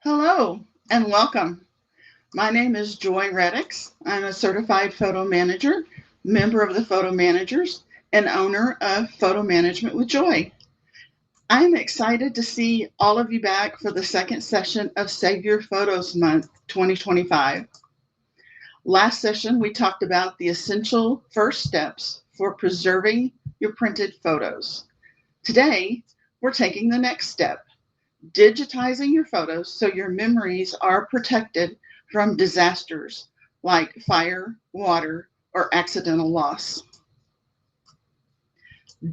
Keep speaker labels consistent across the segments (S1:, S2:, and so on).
S1: Hello and welcome. My name is Joy Reddix. I'm a certified photo manager, member of the Photo Managers, and owner of Photo Management with Joy. I'm excited to see all of you back for the second session of Save Your Photos Month 2025. Last session, we talked about the essential first steps for preserving your printed photos. Today, we're taking the next step, digitizing your photos so your memories are protected from disasters like fire, water, or accidental loss.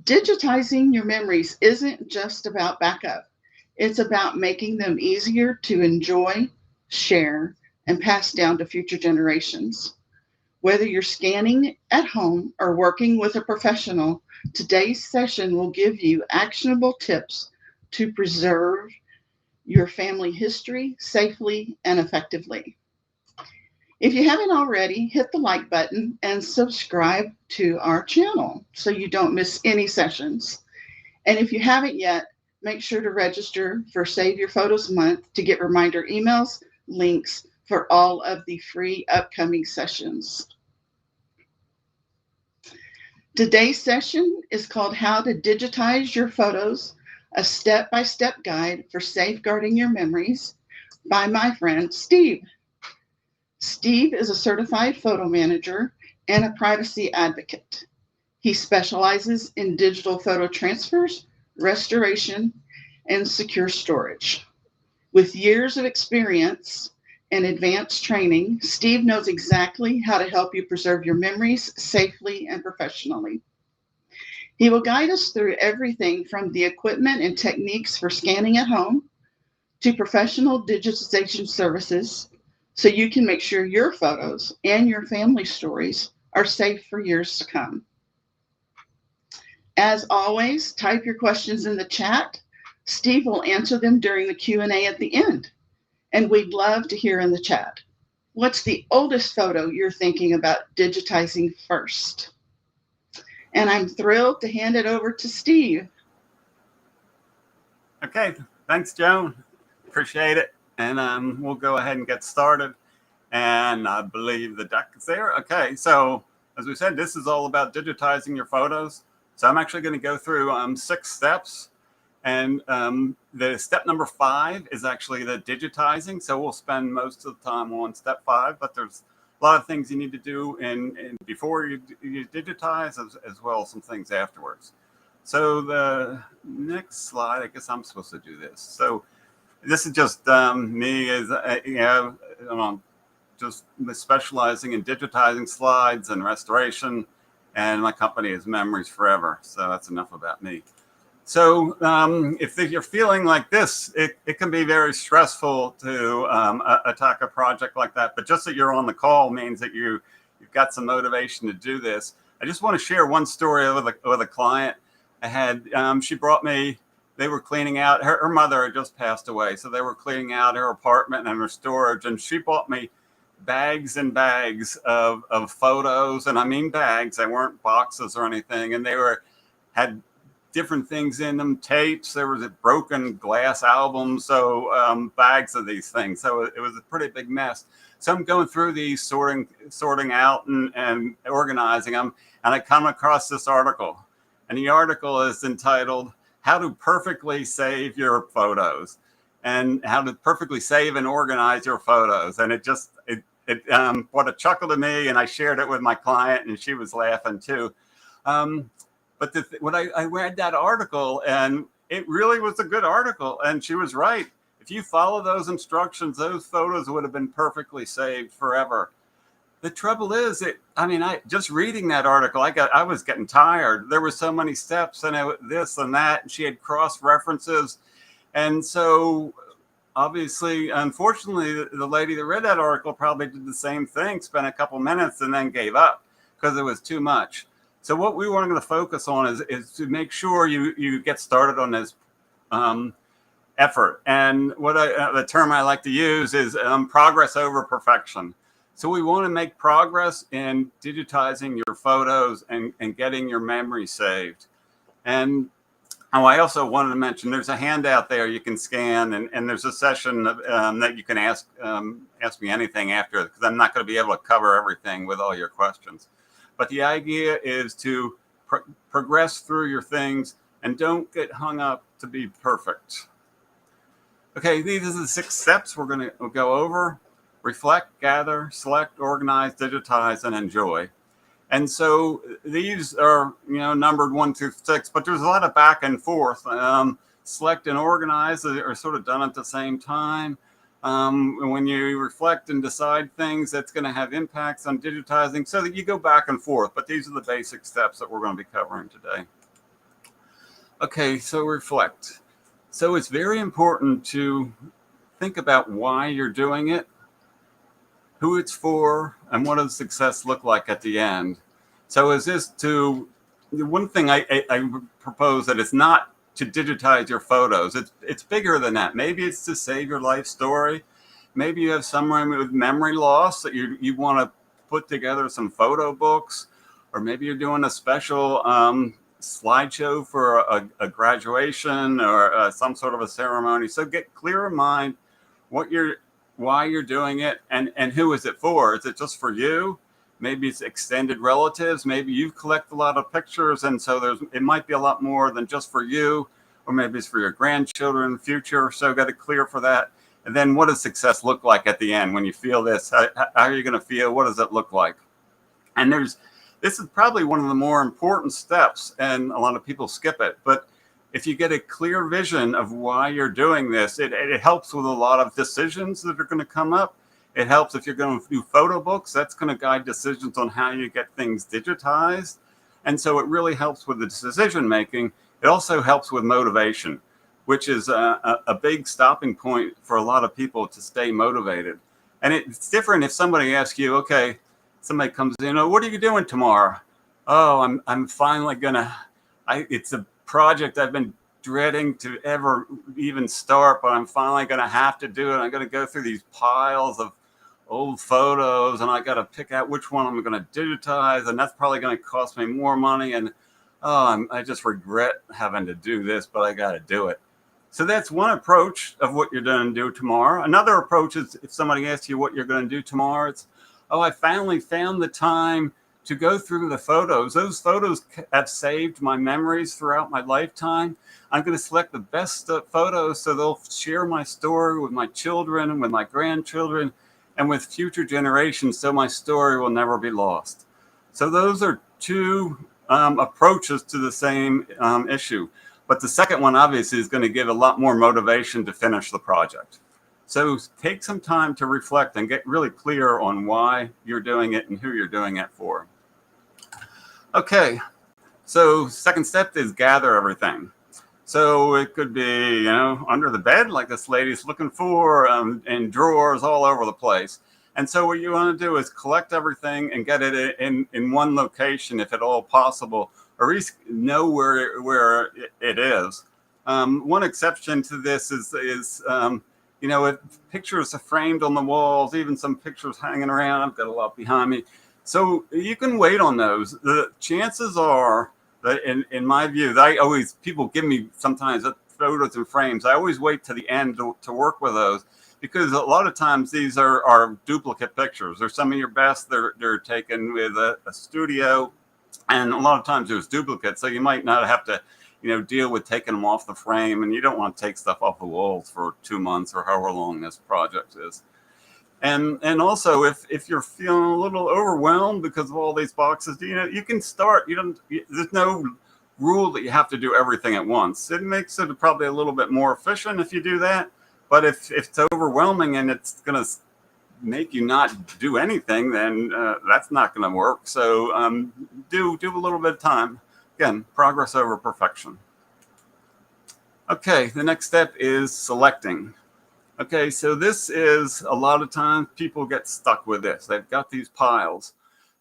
S1: Digitizing your memories isn't just about backup, it's about making them easier to enjoy, share, and pass down to future generations. Whether you're scanning at home or working with a professional, today's session will give you actionable tips to preserve your family history safely and effectively. If you haven't already, hit the like button and subscribe to our channel so you don't miss any sessions. And if you haven't yet, make sure to register for Save Your Photos Month to get reminder emails, links for all of the free upcoming sessions. Today's session is called How to Digitize Your Photos, a step-by-step guide for safeguarding your memories by my friend Steve. Steve is a certified photo manager and a privacy advocate. He specializes in digital photo transfers, restoration, and secure storage. With years of experience and advanced training, Steve knows exactly how to help you preserve your memories safely and professionally. He will guide us through everything from the equipment and techniques for scanning at home to professional digitization services so you can make sure your photos and your family stories are safe for years to come. As always, type your questions in the chat. Steve will answer them during the Q&A at the end. And we'd love to hear in the chat. What's the oldest photo you're thinking about digitizing first? And I'm thrilled to hand it over to Steve.
S2: Okay, thanks, Joan. Appreciate it. And we'll go ahead and get started. And I believe the deck is there. Okay, so as we said, this is all about digitizing your photos. So I'm actually going to go through 6 steps. And the step number 5 is actually the digitizing. So we'll spend most of the time on step 5, but there's a lot of things you need to do in before you digitize, as well as some things afterwards. So the next slide, I guess I'm supposed to do this. So this is just me as just specializing in digitizing slides and restoration, and my company is Memories Forever. So that's enough about me. So if you're feeling like this, it can be very stressful to attack a project like that. But just that you're on the call means that you've got some motivation to do this. I just want to share one story with a client I had. She brought me, they were cleaning out, her mother had just passed away. So they were cleaning out her apartment and her storage. And she bought me bags and bags of photos. And I mean bags, they weren't boxes or anything. And they had different things in them, tapes. There was a broken glass album, so bags of these things. So it was a pretty big mess. So I'm going through these, sorting out and organizing them, and I come across this article. And the article is entitled, How to Perfectly Save Your Photos, and how to perfectly save and organize your photos. And it brought a chuckle to me, and I shared it with my client, and she was laughing too. But when I read that article, and it really was a good article, and she was right. If you follow those instructions, those photos would have been perfectly saved forever. The trouble is, just reading that article, I was getting tired. There were so many steps, and this and that, and she had cross references, and so obviously, unfortunately, the lady that read that article probably did the same thing, spent a couple minutes, and then gave up because it was too much. So what we want to focus on is to make sure you get started on this effort. And the term I like to use is progress over perfection. So we want to make progress in digitizing your photos and getting your memory saved. And Oh, I also wanted to mention there's a handout there you can scan, and there's a session that you can ask me anything after, because I'm not going to be able to cover everything with all your questions. But the idea is to progress through your things and don't get hung up to be perfect. Okay, these are the 6 steps we're going to go over: reflect, gather, select, organize, digitize, and enjoy. And so these are, numbered 1 through 6, but there's a lot of back and forth. Select and organize are sort of done at the same time. When you reflect and decide things, that's going to have impacts on digitizing, so that you go back and forth. But these are the basic steps that we're going to be covering today. Okay, so reflect. So it's very important to think about why you're doing it, who it's for, and what does success look like at the end. So is this one thing I propose, that it's not to digitize your photos. It's bigger than that. Maybe it's to save your life story. Maybe you have someone with memory loss that you want to put together some photo books, or maybe you're doing a special slideshow for a graduation, or some sort of a ceremony. So get clear in mind why you're doing it, and who is it for. Is it just for you? Maybe it's extended relatives. Maybe you collect a lot of pictures, and so it might be a lot more than just for you, or maybe it's for your grandchildren in the future. So got it clear for that. And then what does success look like at the end when you feel this? How are you going to feel? What does it look like? And this is probably one of the more important steps, and a lot of people skip it. But if you get a clear vision of why you're doing this, it helps with a lot of decisions that are going to come up. It helps if you're going to do photo books. That's going to guide decisions on how you get things digitized. And so it really helps with the decision making. It also helps with motivation, which is a big stopping point for a lot of people to stay motivated. And it's different if somebody asks you, okay, somebody comes in, oh, what are you doing tomorrow? Oh, I'm finally it's a project I've been dreading to ever even start, but I'm finally going to have to do it. I'm going to go through these piles of old photos, and I got to pick out which one I'm going to digitize, and that's probably going to cost me more money. And I just regret having to do this, but I got to do it. So that's one approach of what you're going to do tomorrow. Another approach is, if somebody asks you what you're going to do tomorrow, it's, oh, I finally found the time to go through the photos. Those photos have saved my memories throughout my lifetime. I'm going to select the best photos, so they'll share my story with my children and with my grandchildren and with future generations, so my story will never be lost. So those are 2 approaches to the same issue. But the second one, obviously, is going to give a lot more motivation to finish the project. So take some time to reflect and get really clear on why you're doing it and who you're doing it for. Okay, so second step is gather everything. So it could be, under the bed, like this lady's looking for, and drawers all over the place. And so what you want to do is collect everything and get it in one location, if at all possible, or at least know where it is. One exception to this is if pictures are framed on the walls, even some pictures hanging around. I've got a lot behind me. So you can wait on those. The chances are that, in my view, people give me sometimes photos and frames. I always wait to the end to work with those, because a lot of times these are duplicate pictures. They're some of your best. They're taken with a studio, and a lot of times there's duplicates. So you might not have to deal with taking them off the frame, and you don't want to take stuff off the walls for 2 months or however long this project is. And also, if you're feeling a little overwhelmed because of all these boxes, you can start. There's no rule that you have to do everything at once. It makes it probably a little bit more efficient if you do that. But if it's overwhelming and it's going to make you not do anything, then that's not going to work. So do a little bit of time. Again, progress over perfection. Okay, the next step is selecting. Okay, so this is, a lot of times people get stuck with this. They've got these piles.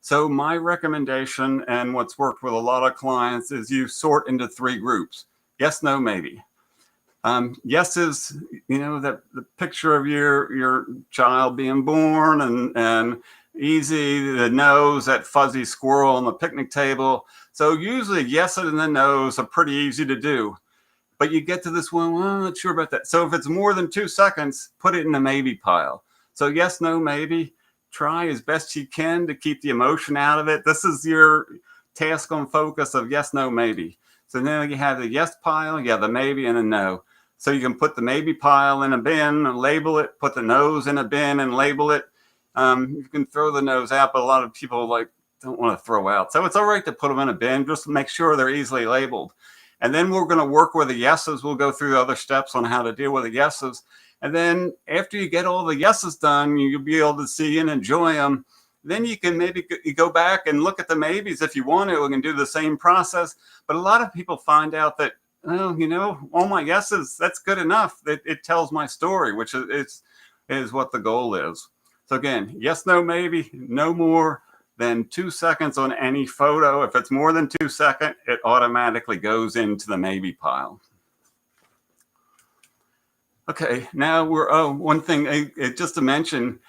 S2: So my recommendation, and what's worked with a lot of clients, is you sort into 3 groups. Yes, no, maybe. Yes is, the picture of your child being born, and easy. The no's, that fuzzy squirrel on the picnic table. So usually yes and the no's are pretty easy to do. but you get to this one, well, I'm not sure about that. So if it's more than 2 seconds, put it in the maybe pile. So yes, no, maybe. Try as best you can to keep the emotion out of it. This is your task on focus of yes, no, maybe. So now you have the yes pile, you have the maybe and a no. So you can put the maybe pile in a bin and label it, put the no's in a bin and label it. You can throw the no's out, but a lot of people don't want to throw out. So it's all right to put them in a bin, just make sure they're easily labeled. And then we're going to work with the yeses. We'll go through the other steps on how to deal with the yeses. And then after you get all the yeses done, you'll be able to see and enjoy them. Then you can maybe go back and look at the maybes if you want to. We can do the same process. But a lot of people find out that, oh, you know, all my yeses, that's good enough. It tells my story, which is what the goal is. So again, yes, no, maybe, no more than 2 seconds on any photo. If it's more than 2 seconds, it automatically goes into the maybe pile. Okay, now one thing just to mention,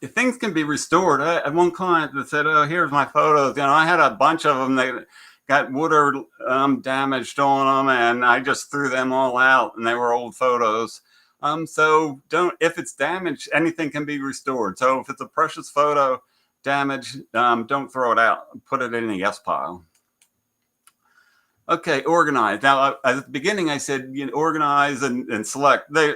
S2: things can be restored. I had one client that said, oh, here's my photos. You know, I had a bunch of them that got water damaged on them, and I just threw them all out, and they were old photos. So if it's damaged, anything can be restored. So if it's a precious photo damaged, don't throw it out. Put it in the yes pile. Okay, organize. Now, at the beginning, I said organize and select. They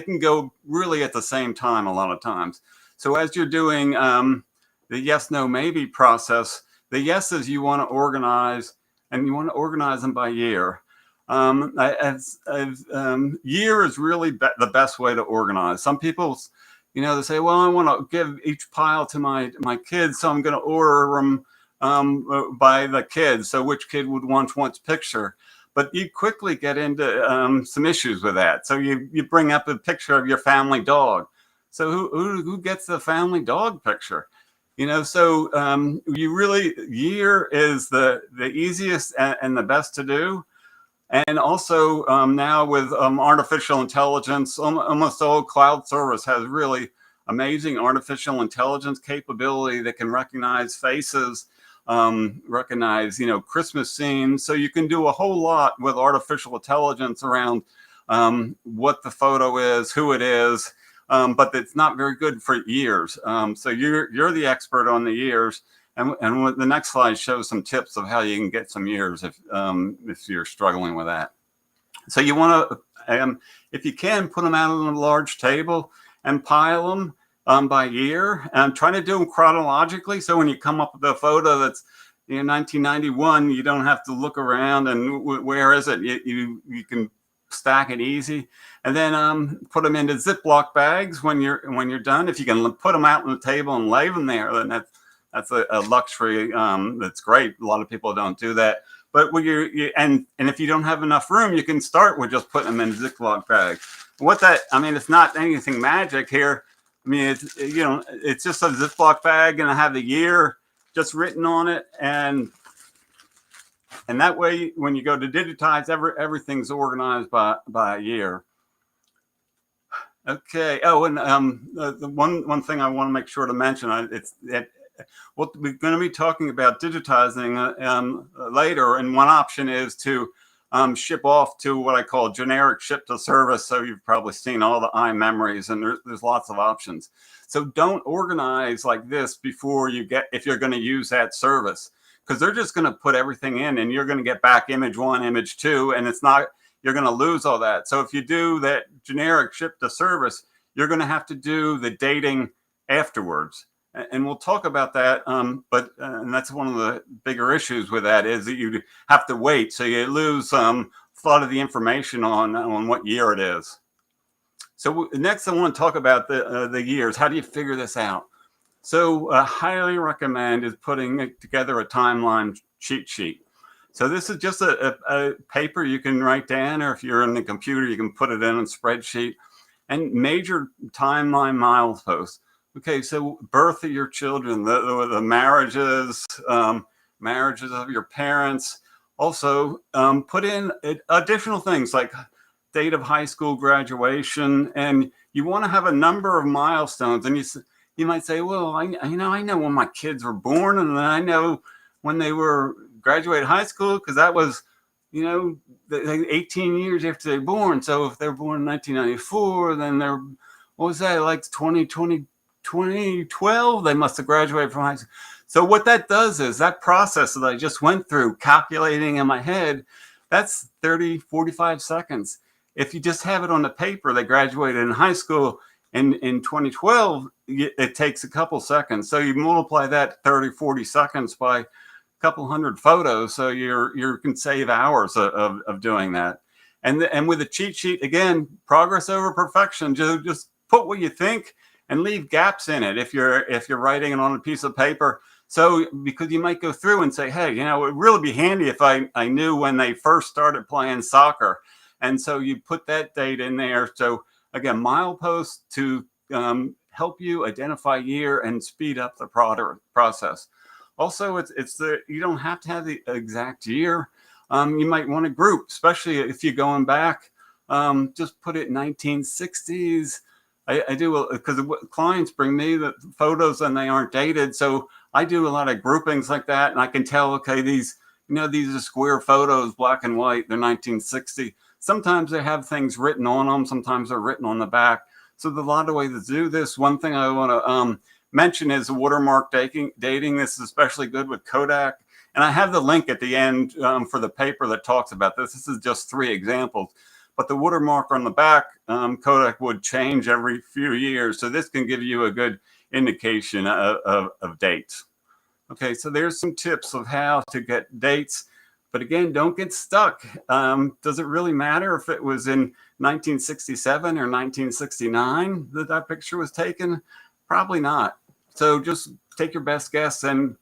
S2: can go really at the same time a lot of times. So as you're doing the yes, no, maybe process, the yeses you want to organize, and you want to organize them by year. Year is really the best way to organize. Some people, they say, well, I want to give each pile to my kids, so I'm going to order them by the kids. So which kid would want one's picture? But you quickly get into some issues with that. So you bring up a picture of your family dog. So who gets the family dog picture? So year is the easiest and the best to do. And also now with artificial intelligence, almost all cloud service has really amazing artificial intelligence capability that can recognize faces, recognize, Christmas scenes. So you can do a whole lot with artificial intelligence around what the photo is, who it is, but it's not very good for years. So you're the expert on the years. And the next slide shows some tips of how you can get some years if you're struggling with that. So you want to, if you can, put them out on a large table and pile them by year. And try to do them chronologically. So when you come up with a photo that's 1991, you don't have to look around and where is it? You can stack it easy, and then put them into Ziploc bags when you're done. If you can put them out on the table and lay them there, then that's a luxury that's great. A lot of people don't do that. But when and if you don't have enough room, you can start with just putting them in Ziploc bags. It's not anything magic here. I mean, it's just a Ziploc bag, and I have the year just written on it, and that way, when you go to Digitize, everything's organized by a year. Okay. Oh, and the one thing I want to make sure to mention, we're going to be talking about digitizing later, and one option is to ship off to what I call generic ship to service. So you've probably seen all the iMemories, and there's lots of options. So don't organize like this before if you're going to use that service, because they're just going to put everything in, and you're going to get back image 1, image 2, and you're going to lose all that. So if you do that generic ship to service, you're going to have to do the dating afterwards. And we'll talk about that, but that's one of the bigger issues with that is that you have to wait, so you lose a lot of the information on what year it is. So next, I want to talk about the years. How do you figure this out? So I highly recommend is putting together a timeline cheat sheet. So this is just a paper you can write down, or if you're in the computer, you can put it in a spreadsheet, and major timeline mileposts. Okay, so birth of your children, the marriages, marriages of your parents. Also, put in additional things like date of high school graduation, and you want to have a number of milestones. And you might say, well, I know when my kids were born, and I know when they were graduated high school, because that was, like 18 years after they're born. So if they're born in 1994, then they're, what was that, like 2012, they must have graduated from high school. So what that does is that process that I just went through, calculating in my head, that's 30, 45 seconds. If you just have it on the paper, they graduated in high school in 2012, it takes a couple seconds. So you multiply that 30, 40 seconds by a couple hundred photos. So you can save hours of doing that. And with a cheat sheet, again, progress over perfection. Just put what you think and leave gaps in it if you're writing it on a piece of paper. So because you might go through and say, hey, it would really be handy if I knew when they first started playing soccer. And so you put that date in there. So again, mileposts to help you identify year and speed up the process. Also, you don't have to have the exact year. You might want to group, especially if you're going back. Just put it 1960s. I do, because clients bring me the photos and they aren't dated. So I do a lot of groupings like that. And I can tell, okay, these are square photos, black and white. They're 1960. Sometimes they have things written on them. Sometimes they're written on the back. So there's a lot of ways to do this. One thing I want to mention is watermark dating. This is especially good with Kodak. And I have the link at the end for the paper that talks about this. This is just 3 examples. But the watermark on the back, Kodak would change every few years. So this can give you a good indication of dates. Okay, so there's some tips of how to get dates. But again, don't get stuck. Does it really matter if it was in 1967 or 1969 that picture was taken? Probably not. So just take your best guess and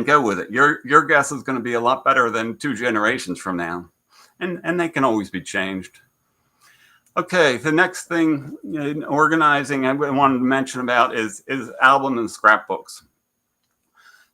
S2: go with it. Your guess is going to be a lot better than 2 generations from now. And they can always be changed. Okay, the next thing in organizing I wanted to mention about is album and scrapbooks.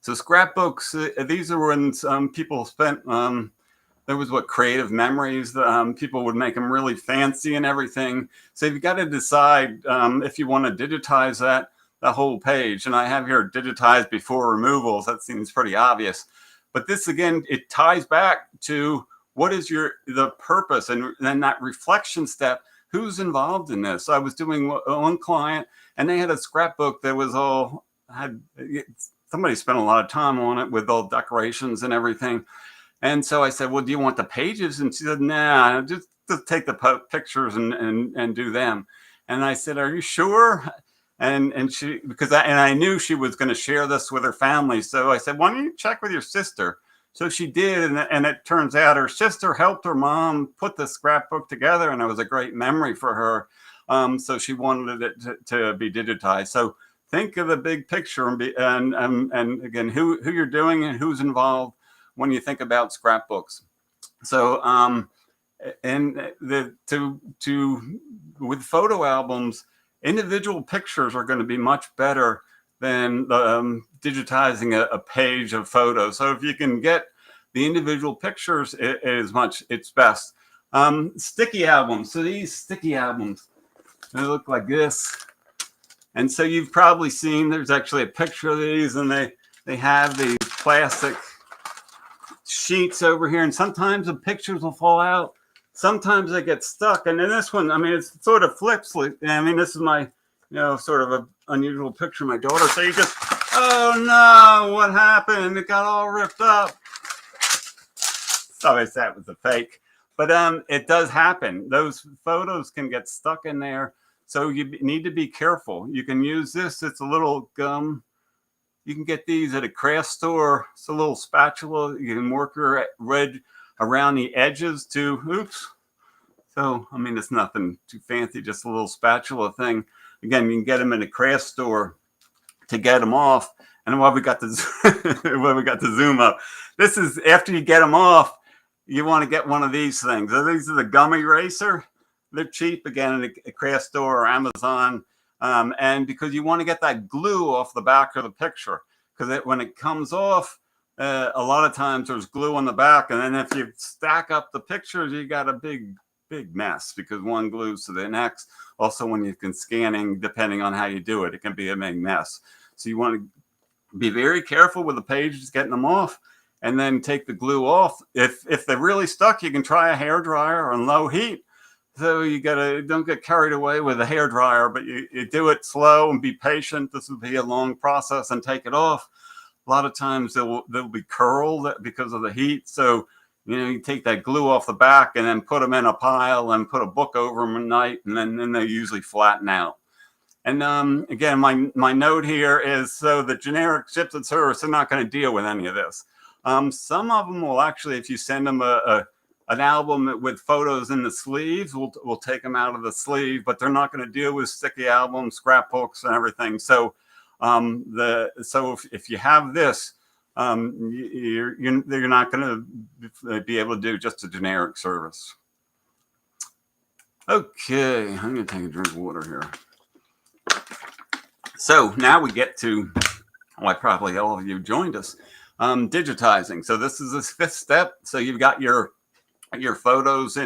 S2: So scrapbooks, these are when people spent, there was creative memories. People would make them really fancy and everything. So you've got to decide if you want to digitize the whole page. And I have here digitize before removals. That seems pretty obvious. But this, again, it ties back to what is the purpose, and then that reflection step. Who's involved in this? I was doing one client, and they had a scrapbook that was somebody spent a lot of time on it with all decorations and everything. And so I said, well, do you want the pages? And she said, nah, just take the pictures and do them. And I said, are you sure? And she, because I knew she was going to share this with her family. So I said, why don't you check with your sister? So she did, and it turns out her sister helped her mom put the scrapbook together, and it was a great memory for her. So she wanted it to be digitized. So think of the big picture and again, who you're doing and who's involved when you think about scrapbooks. So with photo albums, individual pictures are going to be much better than digitizing a page of photos. So if you can get the individual pictures, it's best. Sticky albums. So these sticky albums, they look like this. And so you've probably seen, there's actually a picture of these, and they have these plastic sheets over here. And sometimes the pictures will fall out. Sometimes they get stuck. And in this one, I mean, it sort of flips. I mean, this is my, sort of an unusual picture of my daughter. So you just, oh no, what happened? It got all ripped up. Sorry, that was a fake. But it does happen. Those photos can get stuck in there. So you need to be careful. You can use this. It's a little gum. You can get these at a craft store. It's a little spatula. You can work your red around the edges too. Oops. So, I mean, it's nothing too fancy, just a little spatula thing. Again, you can get them in a craft store to get them off. And while we got the zoom up, this is after you get them off, you want to get one of these things. So these are the gum eraser. They're cheap, again, at a craft store or Amazon. And because you want to get that glue off the back of the picture, because when it comes off, a lot of times there's glue on the back. And then if you stack up the pictures, you got a big mess because one glues to the next. Also, when you can scanning, depending on how you do it, it can be a big mess. So you want to be very careful with the pages, getting them off. and then take the glue off. If they're really stuck, you can try a hair dryer on low heat. So you don't get carried away with a hair dryer, but you do it slow and be patient. This will be a long process, and take it off. A lot of times they'll be curled because of the heat. So, you take that glue off the back and then put them in a pile and put a book over them at night, and then they usually flatten out. And again, my note here is, so the generic ships and service are not going to deal with any of this. Some of them will actually, if you send them an album with photos in the sleeves, we'll take them out of the sleeve, but they're not going to deal with sticky albums, scrapbooks, and everything. So if you have this, you're not going to be able to do just a generic service. Okay, I'm going to take a drink of water here. So now we get to why probably all of you joined us, digitizing. So this is the 5th step. So you've got your photos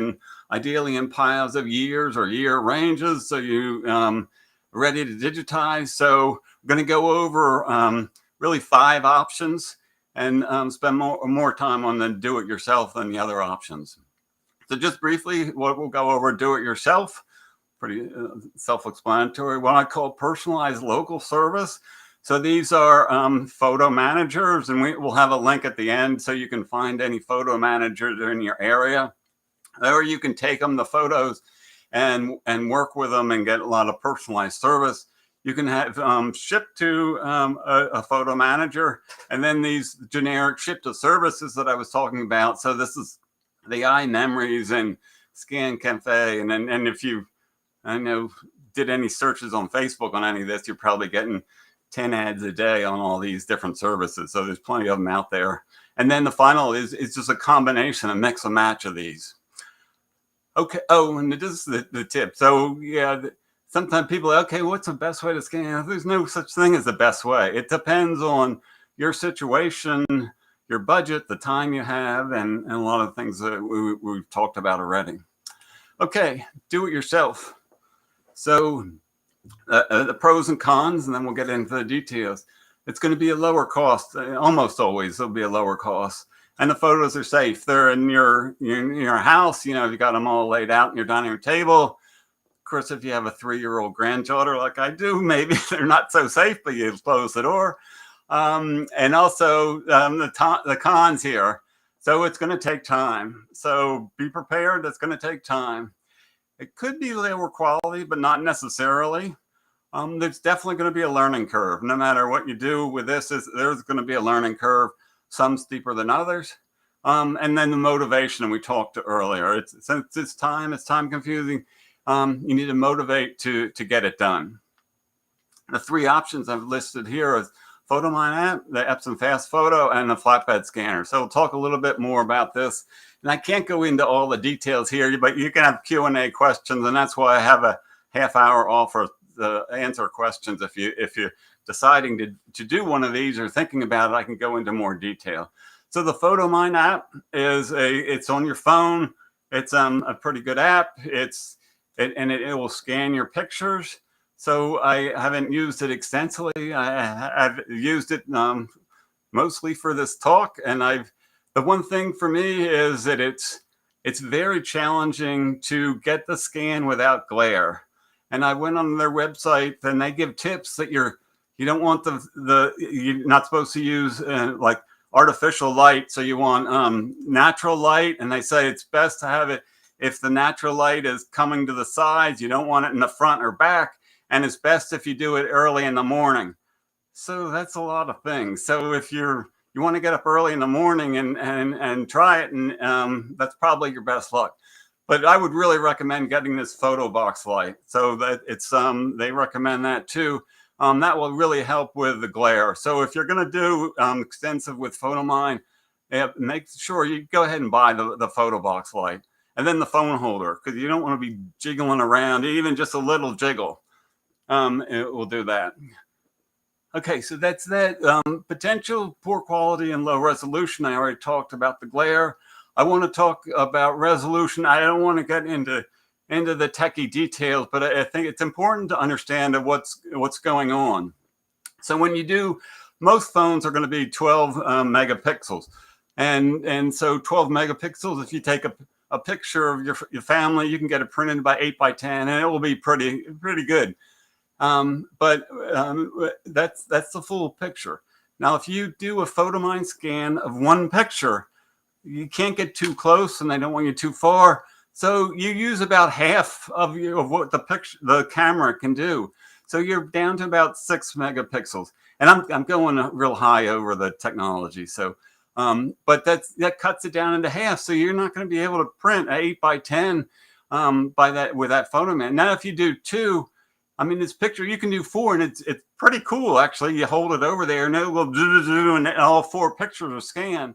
S2: ideally in piles of years or year ranges. So you ready to digitize. So we're going to go over really 5 options and spend more time on the do-it-yourself than the other options. So just briefly, we'll go over do-it-yourself. Pretty self-explanatory. What I call personalized local service. So these are photo managers, and we'll have a link at the end so you can find any photo managers in your area, or you can take them, the photos, and work with them and get a lot of personalized service. You can have shipped to a photo manager, and then these generic ship to services that I was talking about. So this is the iMemories and Scan Cafe, and if you did any searches on Facebook on any of this, you're probably getting 10 ads a day on all these different services. So there's plenty of them out there. And then the final is just a combination, a mix and match of these. Okay. Oh, and this is the tip. So yeah, sometimes people are, okay, what's the best way to scan? There's no such thing as the best way. It depends on your situation, your budget, the time you have, and a lot of things that we've talked about already. Okay, do it yourself. So the pros and cons, and then we'll get into the details. It's going to be a lower cost. Almost always there'll be a lower cost. And the photos are safe. They're in your house. You got them all laid out in your dining room table. Of course, if you have a 3-year-old granddaughter like I do, maybe they're not so safe, but you close the door. And also the cons here. So it's going to take time. So be prepared. It's going to take time. It could be lower quality, but not necessarily. There's definitely going to be a learning curve. No matter what you do with this, there's going to be a learning curve, some steeper than others. And then the motivation we talked earlier. Since it's time confusing, you need to motivate to get it done. The 3 options I've listed here is PhotoMine app, the Epson Fast Photo, and the flatbed scanner. So we'll talk a little bit more about this. And I can't go into all the details here, but you can have Q&A questions, and that's why I have a half-hour offer to answer questions. If you're deciding to do one of these or thinking about it, I can go into more detail. So the PhotoMine app it's on your phone. It's a pretty good app. It will scan your pictures. So I haven't used it extensively. I've used it mostly for this talk, and the one thing for me is that it's very challenging to get the scan without glare. And I went on their website, and they give tips that you don't want you're not supposed to use like artificial light. So you want natural light, and they say it's best to have it if the natural light is coming to the sides. You don't want it in the front or back, and it's best if you do it early in the morning. So that's a lot of things. So if you want to get up early in the morning and try it, and that's probably your best luck. But I would really recommend getting this photo box light. So that it's they recommend that too. That will really help with the glare. So if you're going to do extensive with PhotoMine, make sure you go ahead and buy the photo box light, and then the phone holder, because you don't want to be jiggling around. Even just a little jiggle, it will do that. Okay, so that's that. Potential poor quality and low resolution. I already talked about the glare. I want to talk about resolution. I don't want to get into the techie details, but I think it's important to understand what's going on. So when you do, most phones are going to be 12 megapixels. And so 12 megapixels, if you take a picture of your family, you can get it printed by 8 by 10, and it will be pretty good. But that's the full picture. Now, if you do a PhotoMine scan of one picture, you can't get too close, and they don't want you too far. So you use about half of what the camera can do. So you're down to about 6 megapixels, and I'm going real high over the technology. So, but that cuts it down into half. So you're not going to be able to print an 8 by 10 with that PhotoMine. Now, if you do 2, I mean, this picture you can do 4, and it's pretty cool actually. You hold it over there, and it will do, and all 4 pictures are scanned.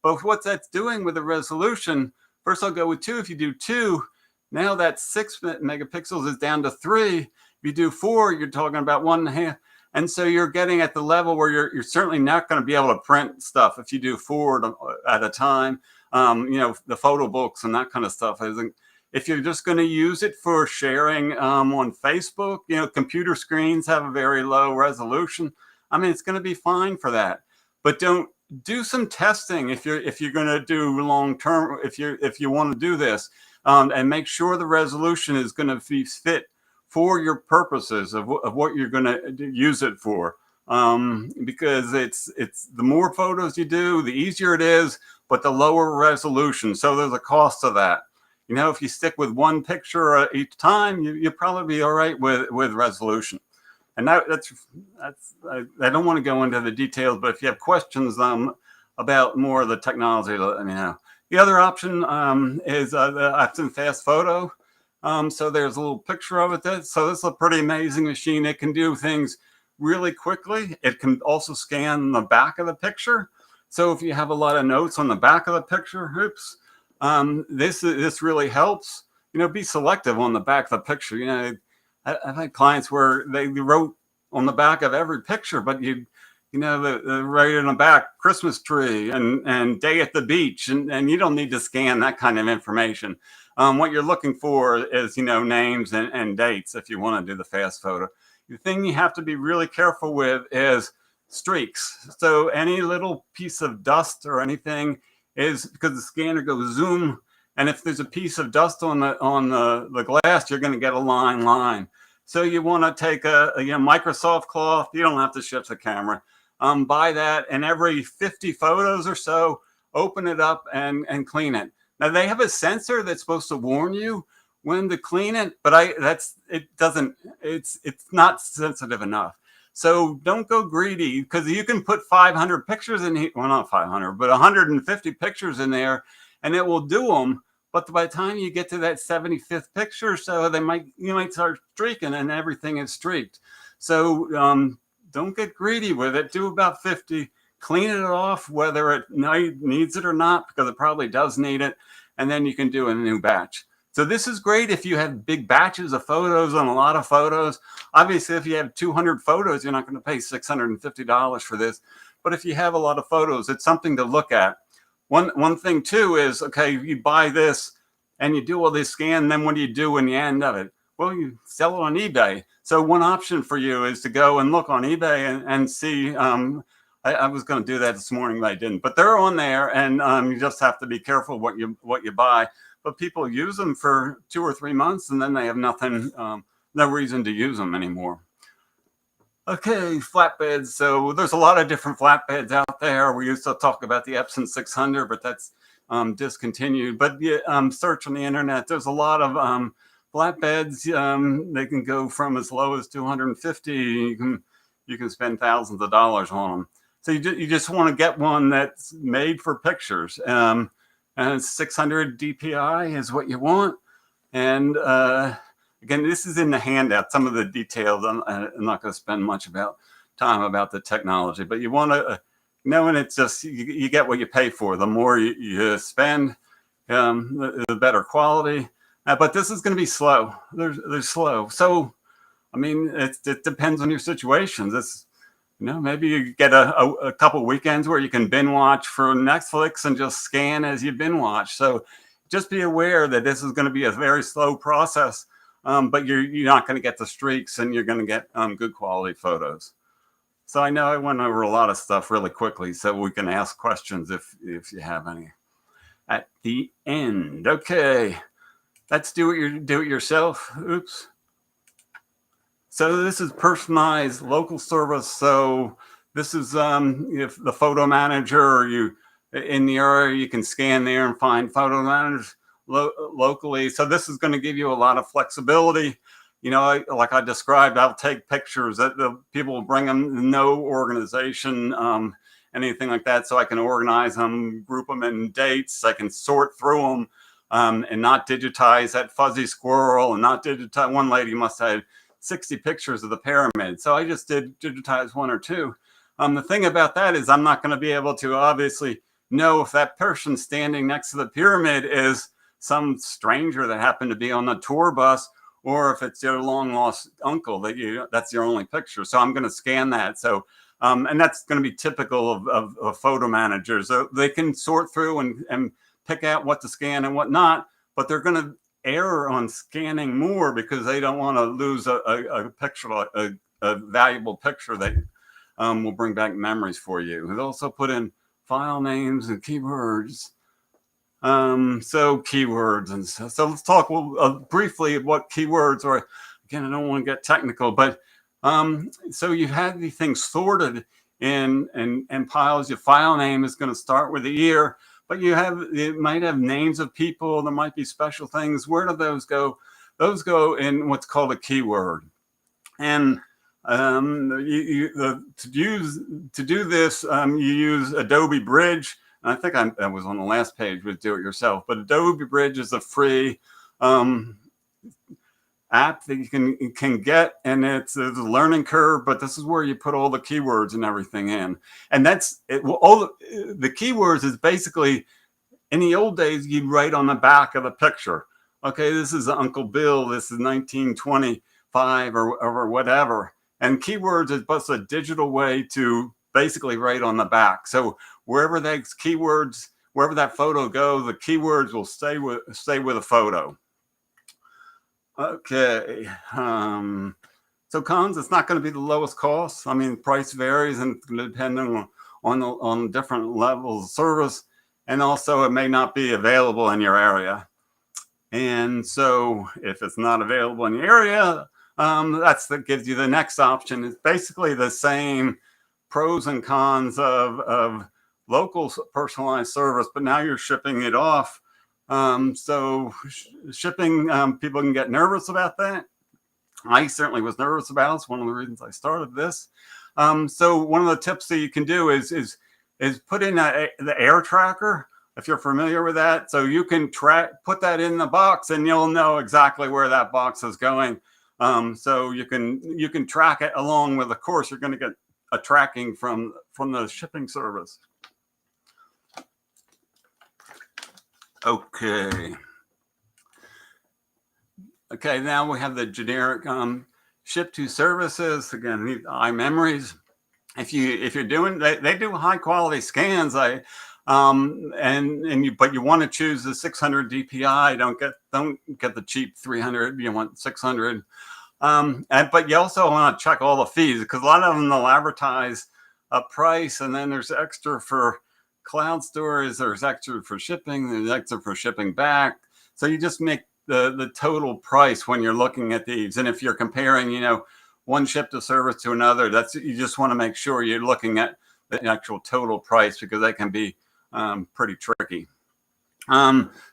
S2: But what that's doing with the resolution, first I'll go with 2. If you do 2, now that 6 megapixels is down to 3. If you do 4, you're talking about 1.5. And so you're getting at the level where you're certainly not going to be able to print stuff if you do 4 at a time. The photo books and that kind of stuff. I think if you're just going to use it for sharing on Facebook, computer screens have a very low resolution. I mean, it's going to be fine for that. But don't do some testing if you're going to do long term. If you want to do this, and make sure the resolution is going to be fit for your purposes of what you're going to use it for. Because it's the more photos you do, the easier it is, but the lower resolution. So there's a cost to that. If you stick with one picture each time, you'll probably be all right with resolution. And that's I don't want to go into the details, but if you have questions about more of the technology, let me know. The other option is the option Fast Photo. So there's a little picture of it. So this is a pretty amazing machine. It can do things really quickly. It can also scan the back of the picture. So if you have a lot of notes on the back of the picture, this really helps. Be selective on the back of the picture. I've had clients where they wrote on the back of every picture, but the right in the back, Christmas tree and day at the beach, and you don't need to scan that kind of information. What you're looking for is names and dates if you want to do the fast photo. The thing you have to be really careful with is streaks. So any little piece of dust or anything is because the scanner goes zoom. And if there's a piece of dust on the glass, you're going to get a line. So you want to take a Microsoft cloth. You don't have to shift the camera. Buy that, and every 50 photos or so, open it up and clean it. Now they have a sensor that's supposed to warn you when to clean it, but it's not sensitive enough. So don't go greedy, because you can put 500 pictures in here. Well, not 500, but 150 pictures in there, and it will do them. But by the time you get to that 75th picture, so you might start streaking, and everything is streaked. So don't get greedy with it. Do about 50. Clean it off, whether it needs it or not, because it probably does need it, and then you can do a new batch. So this is great if you have big batches of photos and a lot of photos. Obviously, if you have 200 photos, you're not going to pay $650 for this. But if you have a lot of photos, it's something to look at. One thing too is, okay, you buy this and you do all this scan, then what do you do in the end of it? Well, you sell it on eBay. So one option for you is to go and look on eBay and see. I was going to do that this morning, but I didn't. But they're on there, and you just have to be careful what you buy. But people use them for 2 or 3 months, and then they have nothing, no reason to use them anymore. Okay, flatbeds. So there's a lot of different flatbeds out there. We used to talk about the Epson 600, but that's discontinued. But search on the internet. There's a lot of flatbeds. They can go from as low as 250. You can spend thousands of dollars on them. So you just want to get one that's made for pictures. And 600 DPI is what you want. And again, this is in the handout. Some of the details, I'm not going to spend much time about the technology, but you want to know, and it's just, you get what you pay for. The more you spend, the better quality. But this is going to be slow. They're slow. So, I mean, it depends on your situations. Maybe you get a couple weekends where you can binge watch for Netflix and just scan as you binge watch. So just be aware that this is going to be a very slow process, but you're not going to get the streaks, and you're going to get good quality photos. So I know I went over a lot of stuff really quickly, so we can ask questions if you have any at the end. Okay, let's do it yourself. Oops. So this is personalized local service. So this is if the photo manager or you in the area, you can scan there and find photo managers locally. So this is going to give you a lot of flexibility. You know, like I described, I'll take pictures that the people will bring them, no organization, anything like that. So I can organize them, group them in dates. I can sort through them and not digitize that fuzzy squirrel and not digitize. One lady must have 60 pictures of the pyramid. So I just did digitize one or two. The thing about that is I'm not going to be able to obviously know if that person standing next to the pyramid is some stranger that happened to be on the tour bus, or if it's your long lost uncle that's your only picture. So I'm going to scan that. So, and that's going to be typical of photo managers. So they can sort through and pick out what to scan and what not, but they're going to err on scanning more because they don't want to lose a picture, a valuable picture that will bring back memories for you. They also put in file names and keywords. So keywords and so let's talk briefly what keywords are. Again, I don't want to get technical, but so you have these things sorted in piles. Your file name is going to start with the year, but it might have names of people. There might be special things. Where do those go? Those go in what's called a keyword. And to do this, you use Adobe Bridge. I think I was on the last page with Do It Yourself, but Adobe Bridge is a free app that you can get, and it's a learning curve, but this is where you put all the keywords and everything in. And that's it. All the keywords is basically, in the old days, you'd write on the back of the picture. Okay, this is Uncle Bill. This is 1925 or whatever. And keywords is just a digital way to basically write on the back. So wherever those keywords, wherever that photo goes, the keywords will stay with the photo. Okay. So cons, it's not going to be the lowest cost. I mean, price varies and depending on different levels of service, and also it may not be available in your area. And so if it's not available in your area, that gives you the next option. It's basically the same pros and cons of local personalized service, but now you're shipping it off. So shipping, people can get nervous about that. I certainly was nervous about it. It's one of the reasons I started this. So one of the tips that you can do is put in the air tracker, if you're familiar with that. So you can put that in the box and you'll know exactly where that box is going. So you can track it along with, of course, you're going to get a tracking from the shipping service. Okay. Okay, now we have the generic ship to services. Again, these iMemories. If you're doing, they do high quality scans. But you want to choose the 600 DPI. Don't get the cheap 300. You want 600. But you also want to check all the fees, because a lot of them they'll advertise a price, and then there's extra for cloud storage, there's extra for shipping, there's extra for shipping back. So you just make the total price when you're looking at these. And if you're comparing, one ship to service to another, you just want to make sure you're looking at the actual total price, because they can be pretty tricky.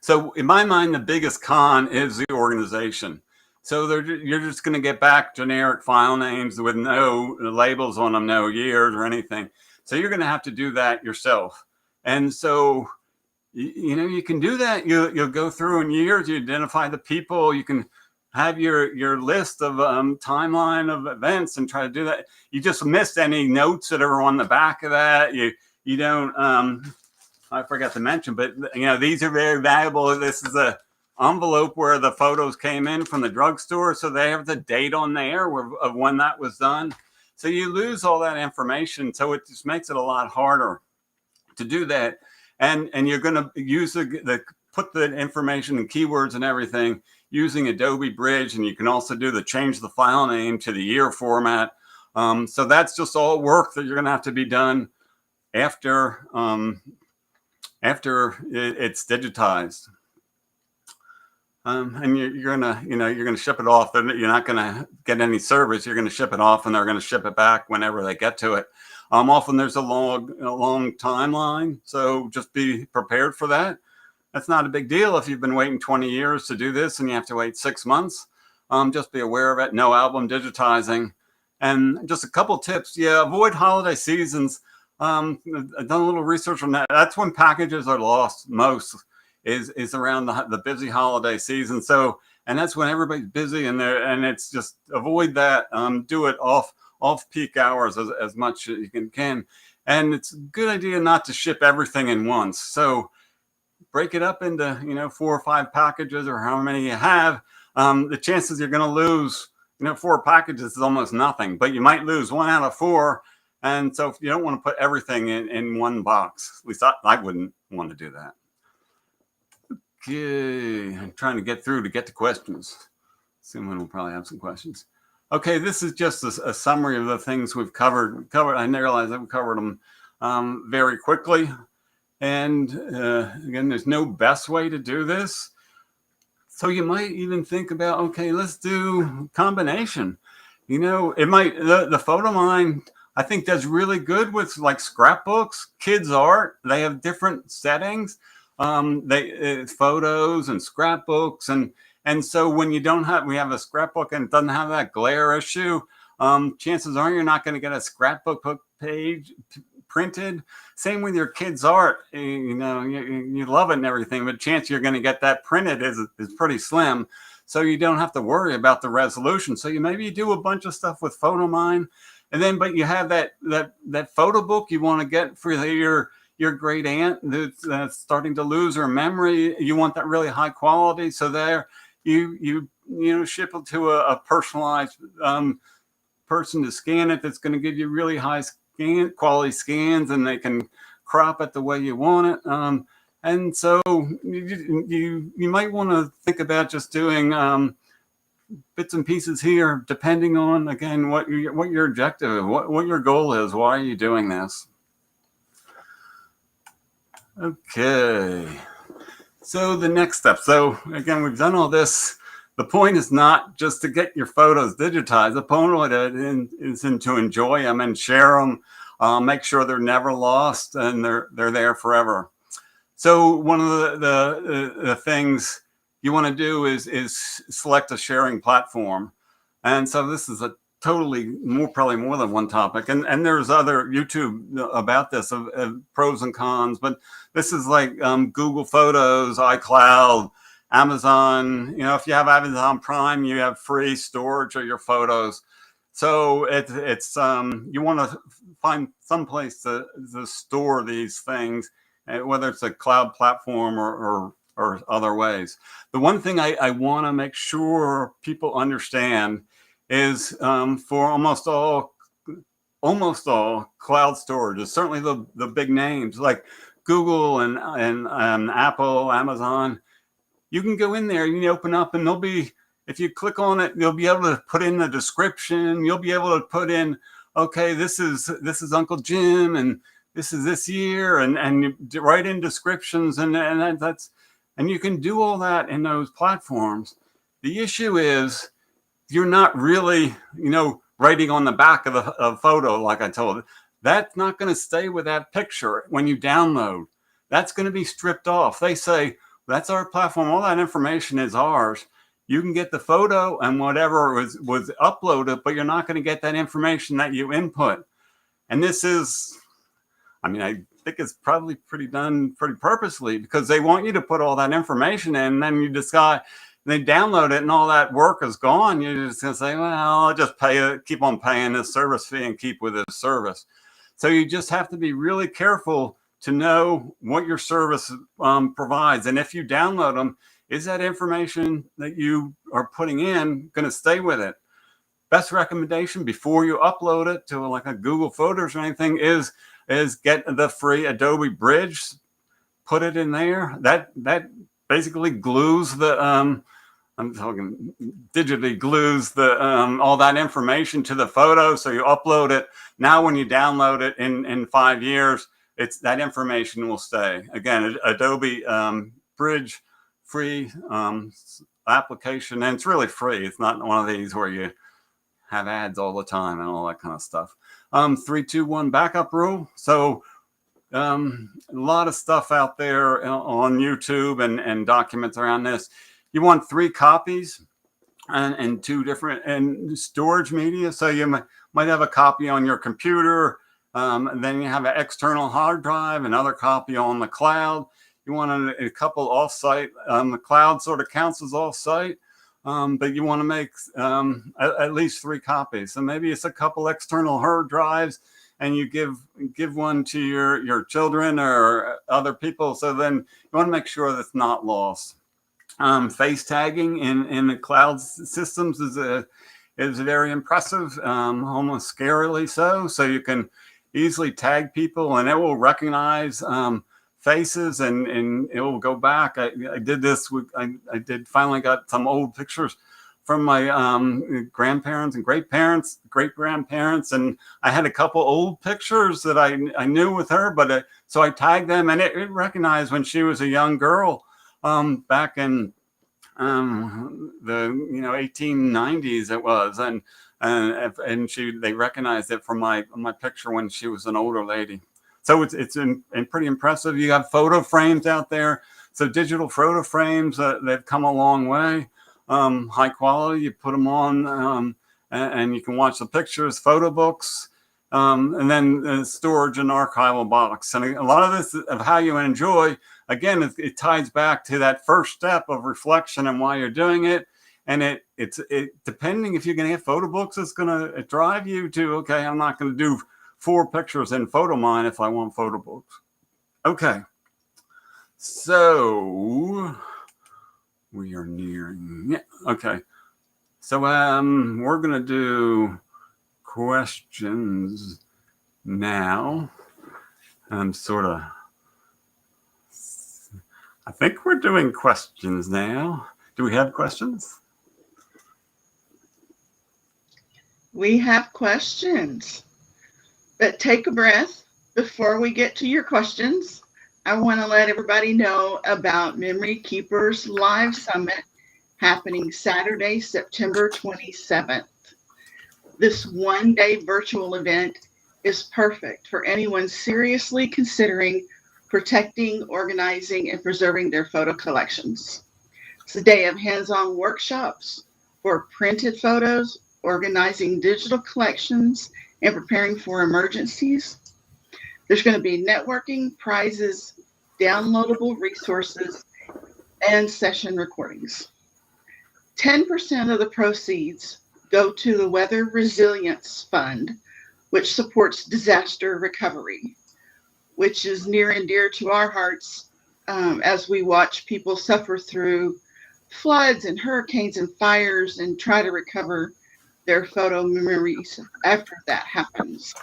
S2: So in my mind, the biggest con is the organization. So you're just going to get back generic file names with no labels on them, no years or anything. So you're going to have to do that yourself. And so, you can do that. You'll go through in years, you identify the people, you can have your list of timeline of events and try to do that. You just missed any notes that are on the back of that. You don't, I forgot to mention, but these are very valuable. This is a envelope where the photos came in from the drugstore, so they have the date on there of when that was done. So you lose all that information, so it just makes it a lot harder to do that. And you're going to use put the information and keywords and everything using Adobe Bridge, and you can also do change the file name to the year format. So that's just all work that you're going to have to be done after it's digitized. And you're gonna ship it off. You're not gonna get any service. You're gonna ship it off, and they're gonna ship it back whenever they get to it. Often there's a long timeline, so just be prepared for that. That's not a big deal if you've been waiting 20 years to do this and you have to wait 6 months. Just be aware of it. No album digitizing, and just a couple tips. Yeah, avoid holiday seasons. I've done a little research on that. That's when packages are lost most. Is around the busy holiday season. So, and that's when everybody's busy and it's just avoid that. Do it off peak hours as much as you can. And it's a good idea not to ship everything in once. So break it up into, 4 or 5 packages or how many you have. The chances you're going to lose, 4 packages is almost nothing, but you might lose 1 out of 4. And so if you don't want to put everything in one box, at least I wouldn't want to do that. Okay, I'm trying to get to questions. Someone will probably have some questions. Okay, this is just a summary of the things we've covered. I realize I've covered them very quickly. And again, there's no best way to do this. So you might even think about, okay, let's do combination. It might, the photo line, I think does really good with like scrapbooks, kids art. They have different settings. Photos and scrapbooks, and so when we have a scrapbook and it doesn't have that glare issue, chances are you're not going to get a scrapbook page printed. Same with your kids' art. You love it and everything, but chance you're going to get that printed is pretty slim. So you don't have to worry about the resolution. So maybe you do a bunch of stuff with PhotoMine, and then but you have that photo book you want to get for your great aunt that's starting to lose her memory. You want that really high quality. So there you ship it to a personalized person to scan it. That's going to give you really high quality scans, and they can crop it the way you want it. And so you might want to think about just doing bits and pieces here, depending on, again, what your objective is, what your goal is. Why are you doing this? Okay, so the next step. So again, we've done all this. The point is not just to get your photos digitized. The point is to enjoy them and share them. Make sure they're never lost and they're there forever. So one of the things you want to do is select a sharing platform. And so this is probably more than one topic. And there's other YouTube about this of pros and cons, but this is like Google Photos, iCloud, Amazon. If you have Amazon Prime, you have free storage of your photos. So it's you want to find some place to store these things, whether it's a cloud platform or other ways. The one thing I want to make sure people understand is for almost all cloud storage, certainly the big names like Google and Apple, Amazon, you can go in there, you can open up, and if you click on it, you'll be able to put in the description. You'll be able to put in, okay, this is Uncle Jim, and this is this year, and you write in descriptions, and you can do all that in those platforms. The issue is you're not really, writing on the back of a photo, like I told you. That's not going to stay with that picture when you download. That's going to be stripped off. They say, that's our platform. All that information is ours. You can get the photo and whatever was uploaded, but you're not going to get that information that you input. And this is, I think it's probably done pretty purposely, because they want you to put all that information in, and then you decide, they download it and all that work is gone. You're just going to say, well, I'll just keep on paying this service fee and keep with this service. So you just have to be really careful to know what your service provides. And if you download them, is that information that you are putting in going to stay with it? Best recommendation before you upload it to like a Google Photos or anything is get the free Adobe Bridge, put it in there. That basically glues the I'm talking digitally glues the all that information to the photo. So you upload it. Now when you download it in 5 years, it's that information will stay. Again, Adobe Bridge free application, and it's really free. It's not one of these where you have ads all the time and all that kind of stuff. 3-2-1 backup rule. So a lot of stuff out there on YouTube and documents around this. You want 3 copies and 2 different and storage media. So you might have a copy on your computer, and then you have an external hard drive, another copy on the cloud. You want a couple offsite. The cloud sort of counts as offsite, but you want to make at least 3 copies. So maybe it's a couple external hard drives, and you give one to your children or other people. So then you want to make sure that's not lost. Face tagging in the cloud systems is very impressive, almost scarily so. So you can easily tag people, and it will recognize faces, and it will go back. I did this with I did finally got some old pictures from my grandparents and great grandparents, and I had a couple old pictures that I knew with her, but so I tagged them, and it recognized when she was a young girl. Back in the 1890s it was, and they recognized it from my picture when she was an older lady. So it's pretty impressive. You got photo frames out there, so digital photo frames they've come a long way. High quality. You put them on, and you can watch the pictures. Photo books. And then storage and archival box. And a lot of this of how you enjoy, again, it ties back to that first step of reflection and why you're doing it. And it's depending if you're going to get photo books, it's going to drive you to, okay, I'm not going to do 4 pictures in PhotoMine if I want photo books. Okay. So we are nearing, yeah, okay. So we're going to do questions now. I think we're doing questions now. Do we have questions?
S1: We have questions, but take a breath before we get to your questions. I want to let everybody know about Memory Keepers Live Summit happening Saturday, September 27th. This one-day virtual event is perfect for anyone seriously considering protecting, organizing, and preserving their photo collections. It's a day of hands-on workshops for printed photos, organizing digital collections, and preparing for emergencies. There's going to be networking, prizes, downloadable resources, and session recordings. 10% of the proceeds go to the Weather Resilience Fund, which supports disaster recovery, which is near and dear to our hearts as we watch people suffer through floods and hurricanes and fires and try to recover their photo memories after that happens.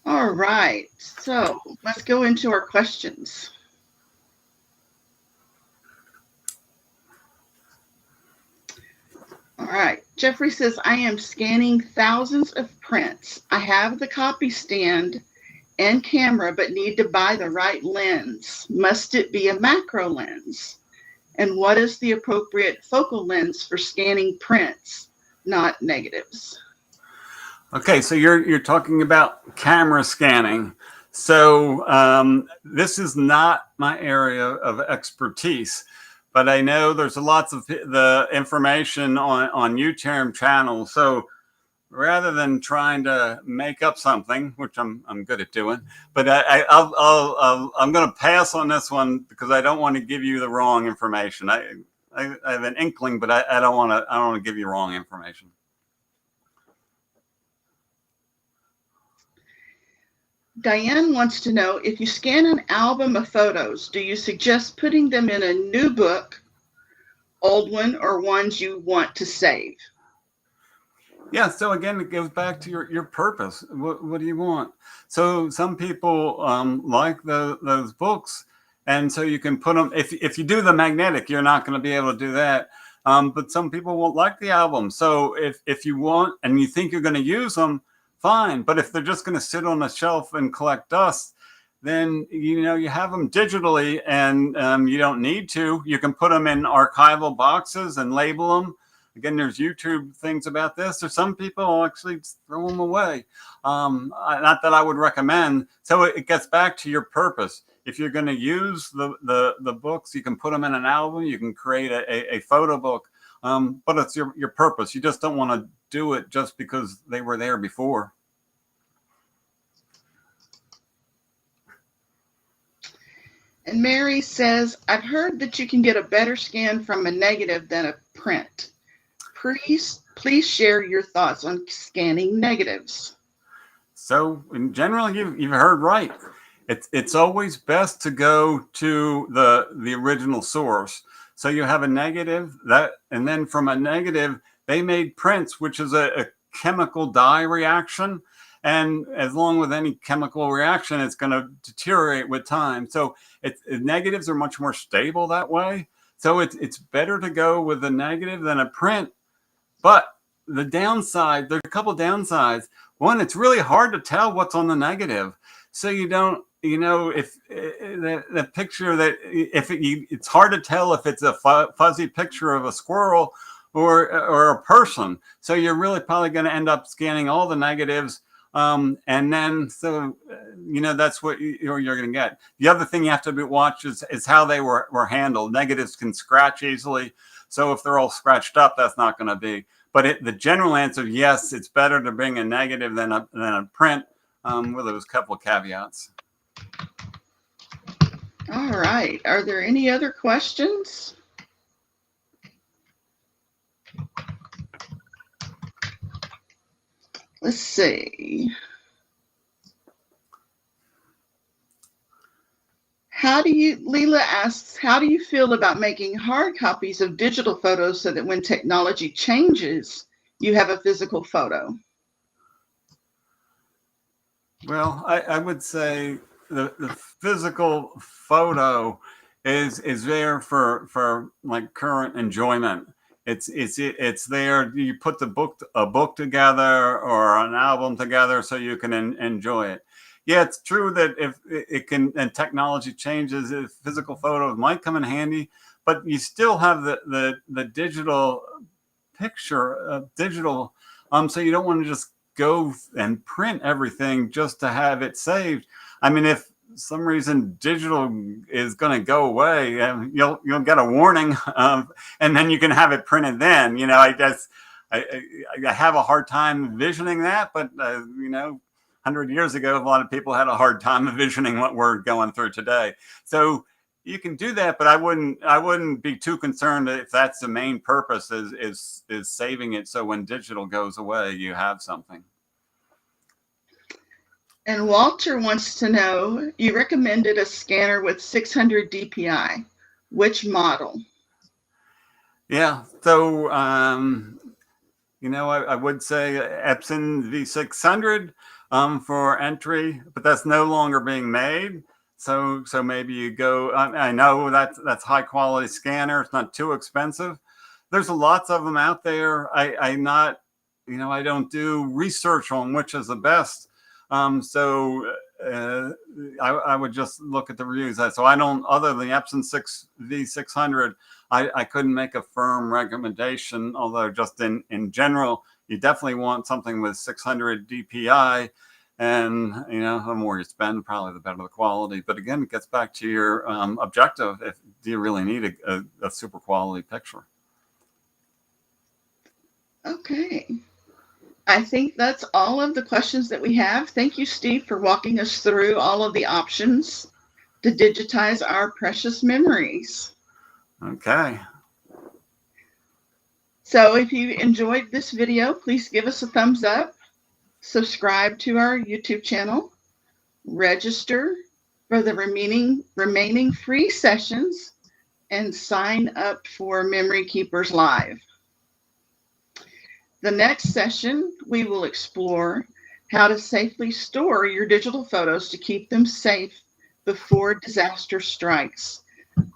S1: All right, so let's go into our questions. All right, Jeffrey says, I am scanning thousands of prints. I have the copy stand and camera, but need to buy the right lens. Must it be a macro lens? And what is the appropriate focal lens for scanning prints, not negatives?
S2: Okay, so you're talking about camera scanning. So this is not my area of expertise, but I know there's lots of the information on YouTube channels. So rather than trying to make up something, which I'm good at doing, but I'm going to pass on this one because I don't want to give you the wrong information. I have an inkling, but I don't want to give you wrong information.
S1: Diane wants to know, if you scan an album of photos, do you suggest putting them in a new book, old one, or ones you want to save?
S2: Yeah, so again, it goes back to your purpose. What do you want? So some people like those books, And so you can put them, if you do the magnetic, you're not going to be able to do that. But some people won't like the album. So if you want and you think you're going to use them, fine. But if they're just going to sit on a shelf and collect dust, then you have them digitally, and you don't need to. You can put them in archival boxes and label them. Again, there's YouTube things about this. Or some people actually throw them away. Not that I would recommend. So it gets back to your purpose. If you're going to use the books, you can put them in an album. You can create a photo book, but it's your purpose. You just don't want to do it just because they were there before.
S1: And Mary says, I've heard that you can get a better scan from a negative than a print. Please share your thoughts on scanning negatives.
S2: So in general, you've heard right. It's always best to go to the original source. So you have a negative, and then from a negative, they made prints, which is a chemical dye reaction. And as long with any chemical reaction, it's going to deteriorate with time. So negatives are much more stable that way. So it's better to go with a negative than a print. But the downside, there's a couple downsides. One, it's really hard to tell what's on the negative. So you don't, if the picture it's hard to tell if it's a fuzzy picture of a squirrel or a person. So you're really probably going to end up scanning all the negatives. And then, that's what you're going to get. The other thing you have to watch is how they were handled. Negatives can scratch easily. So if they're all scratched up, that's not going to be. But the general answer, yes, it's better to bring a negative than a print, with those couple of caveats.
S1: All right. Are there any other questions? Let's see. Leela asks, how do you feel about making hard copies of digital photos so that when technology changes, you have a physical photo?
S2: Well, I would say the physical photo is there for like current enjoyment. It's there. You put a book together or an album together so you can enjoy it. Yeah, it's true that if it can and technology changes, physical photos might come in handy, but you still have the digital picture, digital. So you don't want to just go and print everything just to have it saved. I mean, if some reason digital is going to go away, you'll get a warning, and then you can have it printed. Then I guess I have a hard time envisioning that, but 100 years ago, a lot of people had a hard time envisioning what we're going through today. So you can do that, but I wouldn't be too concerned if that's the main purpose is saving it. So when digital goes away, you have something.
S1: And Walter wants to know, you recommended a scanner with 600 DPI. Which model?
S2: Yeah, so I would say Epson V600 for entry, but that's no longer being made. So maybe you go. I know that's high quality scanner. It's not too expensive. There's lots of them out there. I don't do research on which is the best. So I would just look at the reviews. So I don't, other than the Epson V600, I couldn't make a firm recommendation, although just in general, you definitely want something with 600 DPI. And, the more you spend, probably the better the quality. But again, it gets back to your objective. Do you really need a super quality picture?
S1: Okay. I think that's all of the questions that we have. Thank you, Steve, for walking us through all of the options to digitize our precious memories.
S2: Okay.
S1: So if you enjoyed this video, please give us a thumbs up, subscribe to our YouTube channel, register for the remaining free sessions, and sign up for Memory Keepers Live. The next session, we will explore how to safely store your digital photos to keep them safe before disaster strikes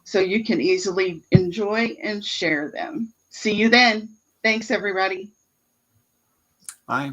S1: so you can easily enjoy and share them. See you then. Thanks, everybody.
S2: Bye.